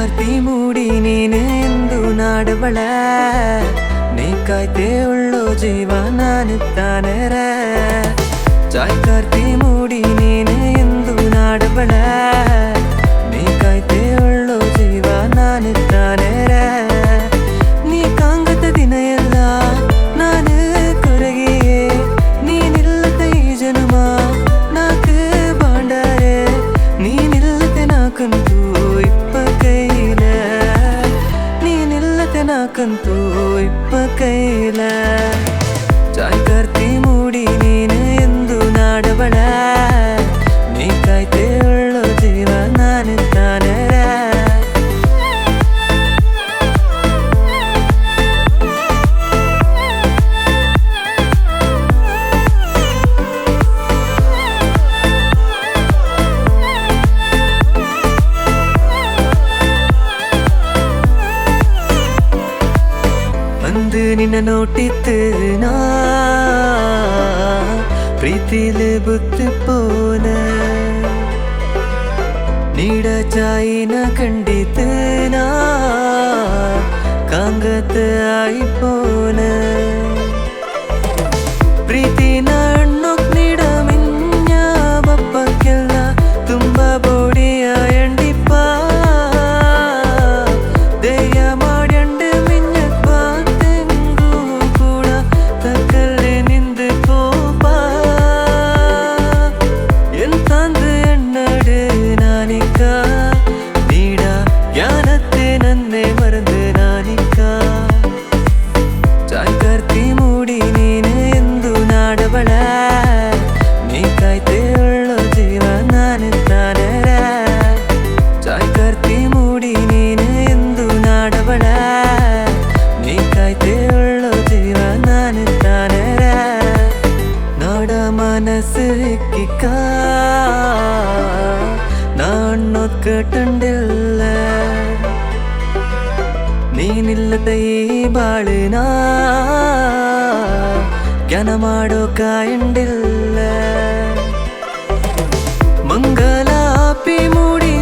ಕಾರ್ತಿ ಮೂಡಿ ನೀನೆ ಎಂದು ನಾಡಬಳ ನೀ ಕಾಯ್ತೆ ಉಳ್ಳೋ ಜೀವ ನಾನು ತಾನರ ಚಾಯ್ ಕಾರ್ತಿ ಮೂಡಿ ನೀನೆ ಎಂದು ನಾಡಬಳ ನೀ ಕಾಯ್ತೆ ಉಳ್ಳೋ ಜೀವ ನಾನು ತಾನರ ನೀ ಕಾಂಗದ ದಿನ ಎಲ್ಲ ನಾನು ಕೊರಗಿಯೇ ನೀನಿಲ್ಲದ ಈ ಜನ್ಮ ನಾಕು ಬಾಂಡಾರೆ ನೀನಿಲ್ಲದೆ ನಾಕಂತೂ ನಾಕಂತೂ ಇಪ್ಪ ಕೈಲ ಚಾಯ್ ಕಾರ್ತಿ ಮೂಡಿ ನೀನು ಎಂದು ನಾಡಬಳ ನೀ ಕಾಯ್ತೆ ಉಳ್ಳೋ ಜೀವ ನಾನು ತಾನರ ನಿನ್ನ ನೋಟಿತ್ತು ನಾ ಪ್ರೀತಿಲಿ ಬುತ್ತು ಪೋನ ನೀಡ ಚಾಯಿನ ಕಂಡಿತು ನಾ ಕಾಂಗತ ಆಯಿ ಪೋನ ಪ್ರೀತಿನ ಹಣ್ಣೊಕ್ ನೀಡ ಮಿಂಜ ಬಪ್ಪಕ್ಕೆಲ್ಲ ತುಂಬ ಬೋಡಿಯ ಎಂಡಿಪ್ಪ ದೇಯ ಮಾಡ್ಯಂಡು ನೀ ಕಾಯ್ತೆ ಉಳ್ಳೋ ಜೀವ ನಾನು ತಾನರ ಚಾಯ್ ಕಾರ್ತಿ ಮೂಡಿ ನೀನು ಎಂದು ನಾಡಬಳ ನೀ ಕಾಯ್ತೆ ಉಳ್ಳೋ ಜೀವ ನಾನು ತಾನರ ನೋಡ ಮನಸ್ಸು ಕಿಕ್ಕ ನಾನ್ನೋದ್ ಕಟ್ಟಂಡಿಲ್ಲ ನೀನಿಲ್ಲದ ಈ ಬಾಳಿನ ಜ್ಞಾನ ಮಾಡೋ ಕಾಯಂಡಿಲ್ಲ ಮಂಗಲಾಪಿ ಮೂಡಿ